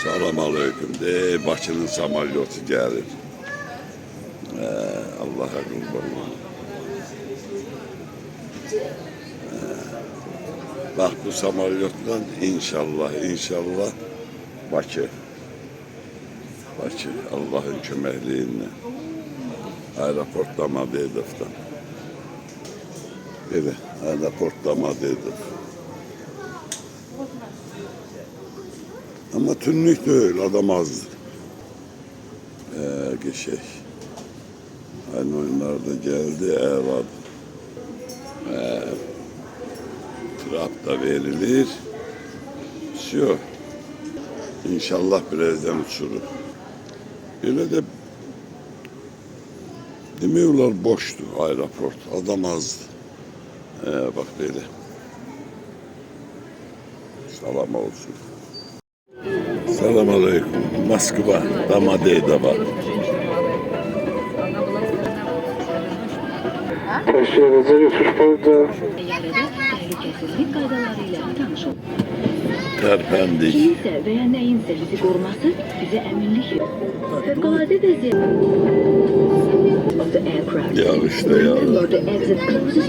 Salam aleyküm. Bakının samalyotu gelir. Allah'a kurban olun. Bak bu samalyotla inşallah Bakı. Allah'ın köməkliğinlə. Aeroportda Madedov'dan. Böyle aeroportda Madedov. Ama tünlük değil, adam azdı. Geçey. Aynı oyunlarda geldi, evad. Trap da verilir. Şu. İnşallah birazdan uçurur. Öyle de demiyorlar boştu aeroport, adam azdı. Bak böyle. Salam olsun. Salam aleyküm. Moskva, Domodedovo. Taşıyarınıza götür burada. Tehlikesizlik kaydalarıyla tanış olun. Terpendik. Kiminse veya neyinse bizi koruması bize eminlik fevkalade vaziyet. Of the aircraft. Ya işte ya. Remember the exit closes.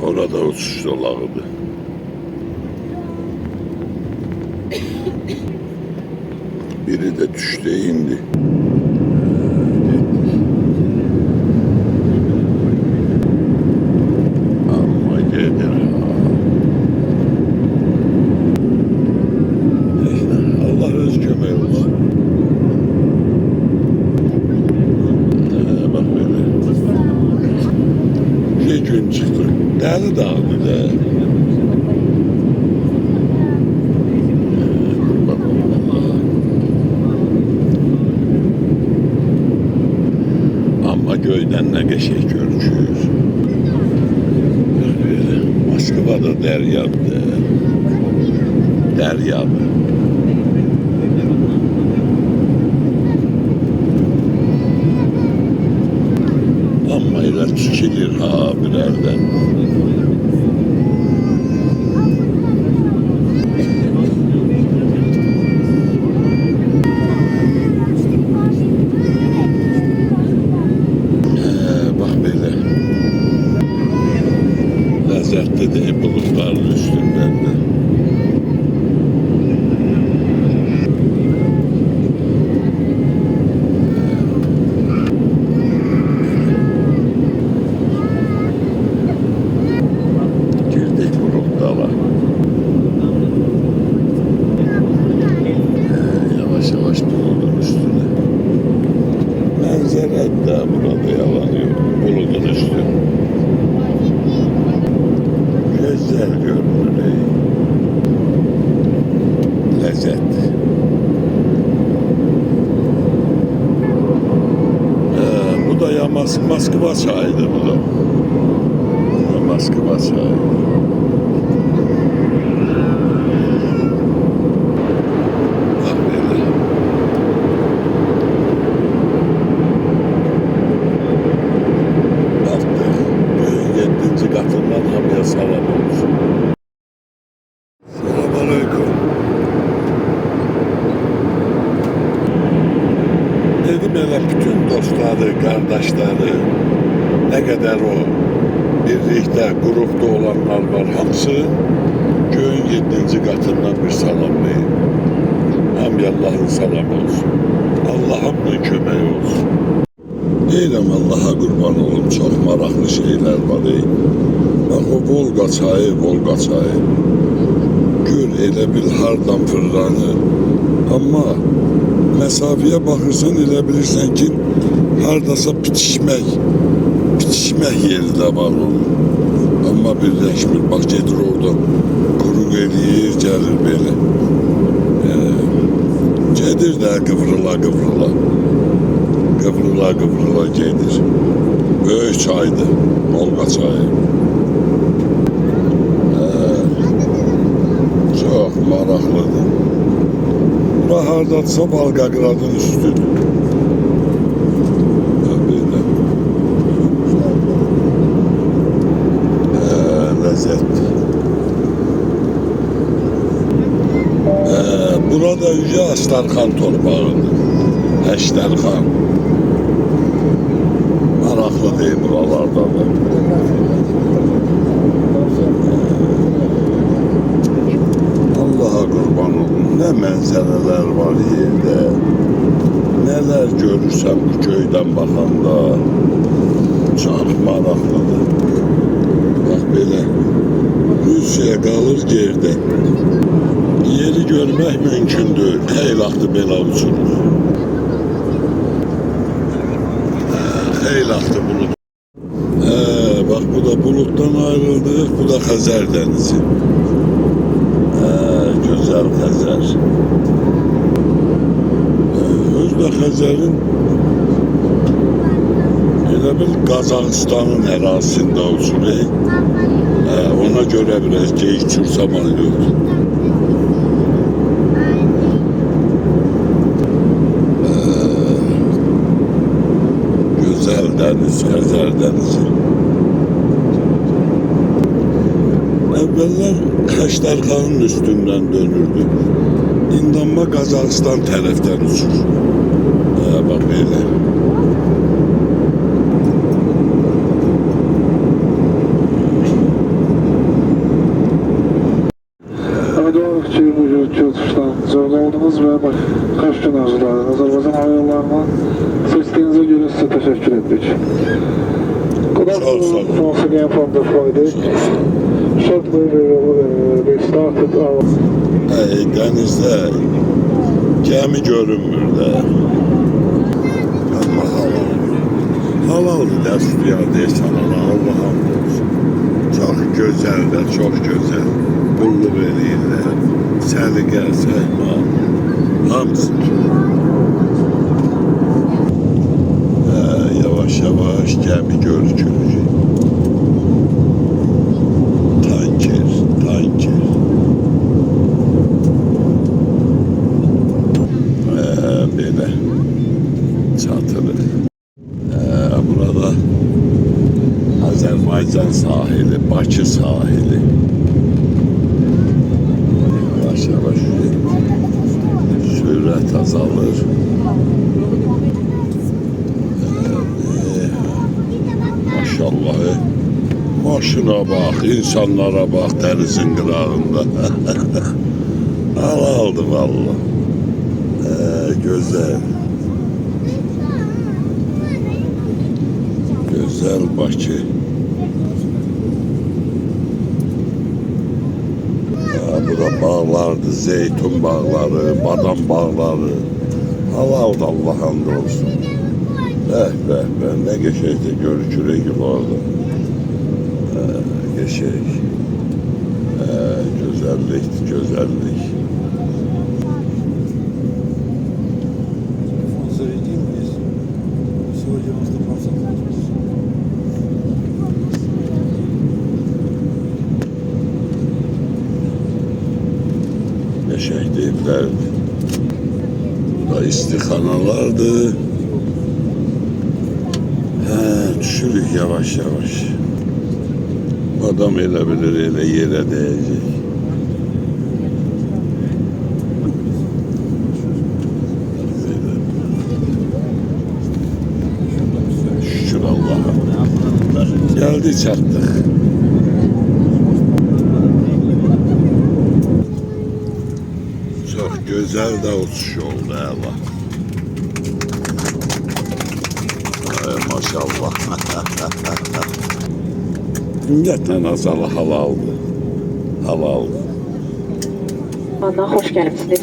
Orada uçuş dolabıydı. Biri de düştü indi. Ama gelir. Allah öz kömeği olsun. Bak böyle. Bir gün çıktık. Deli dağıldı da. Ama göyden ne geçey görüşüyor. Moskva'da deryadı. Ama ile tükilir ha birerden. Bak böyle. Lezzetli de bulutların üstünden de. Girdik bulutlara. Yavaş yavaş bulutun üstüne. Manzara da burada yalanıyor. Bulutun üstü. Güzel görünüyor. Lezzet. Bu da ya Moskva çayıydı bu da. Moskva çayı. Bak böyle. Baktık. Köyün 7. katından hamıya salam olsun. Selamun aleyküm. Dedim hele bütün dostları, kardeşleri, ne kadar o birlikte, grupta olanlar var. Hamısı köyün 7. katından bir salam verin. Hamdi Allah'ın salamı olsun. Allah'ın kömeği olsun. Deyirəm Allah'a qurban olum, çox maraqlı şeylər var. Bak o Volga çayı. Gör elə bil hardan fırlanır. Amma məsafəyə baxırsan elə bilirsən ki, hardasa bitişmək yeri də var onun. Amma birləşmir, bak gedir orada, quruq eləyir, gəlir belə. Gedir də qıvrıla gedir. Böyük çaydır, Volga çayı. Çox maraqlıdır. Bura hardadsa Volgogradın üstüdür. Böyle. Lezzet. Burada Yüce Astarxan torpağıdır. Əştərxan. Maraqlı deyil buralarda da. Allah'a qurban olun. Nə mənzərələr var yerdə. Nələr görürsən bu köydən baxanda. Çox maraqlıdır. Bax belə. Rusiya qalır gerdə. Yeri görmək mümkündür. Xeyli vaxtı belə uçurur. Xeyli vaxtı bulut. Bax bu da bulutdan ayrıldıq. Bu da Xəzər dənizi. Gözəl Xəzər. Özdə Xəzərin elə bil Qazaxıstanın ərazisində uçurur. Ona görə biraz geyik uçursaman yox. Gözəl dəniz, Xəzər dənizi. Əvvəllər Əştərxanın üstündən dönürdü. İndi amma Qazaxıstan tərəfdən uçur. Bax belə. Ümid ki, bu yürütçü uçuşdan zorlu oldunuz ve kaç gün arzuları Azerbaycan Hava Yolları'na seçtiğinize göre size teşekkür ettik. Good afternoon once again from the Friday. Shortly we will be started our... Denizdə gəmi görünmür də. Amma halaldır da suya deyəsən ona, Allah'ım olsun. Çox gözəl də, çox gözəl. Qulluq eləyirlər. Səliqə, səhman, hamısı. Yavaş yavaş gəmi görükür. Tanker, tanker. Belə çatırıq. Burada Azərbaycan sahili, Bakı sahili. Yavaş yavaş sürət azalır. Maşallah. Maşına bax, insanlara bax dənizin qırağında. Halaldı vallahi. Güzel. Güzel Bakı. Burada bağlardı, zeytun bağları, badam bağları. Halaldı Allah hamd olsun. Ne geçeydi görükürü gibi orada. Geçeyik. Güzellik, güzellik. Yaşak deyiblərdi. Bu da istixanalardı. Düşürük yavaş yavaş. Adam elə bilir, elə yerə dəyəcək. Şükür Allah'a. Geldik, çattık. Çok güzel de uçuş oldu Allah. Ay maşallah. Ümumiyyətlə azalı halaldı. Halaldı. Anna, hoş gəlmisiniz.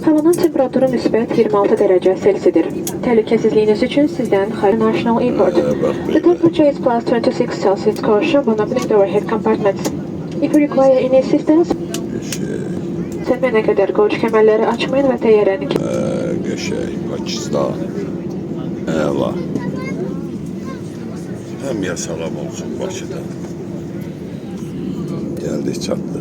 Havanın temperaturu müsbət 26 dərəcə Selsidir. Təhlükəsizliyiniz üçün sizdən xeyir National Airport. The temperature is plus 26 Celsius. Caution when opening the overhead compartments. If you require any assistance, sənmənə qədər qoç kəmərləri açmayın və təyyarəni... Qəşəng, Pakistan. Əla. Hem ya salam olsun Bakıda. Geldik çattık.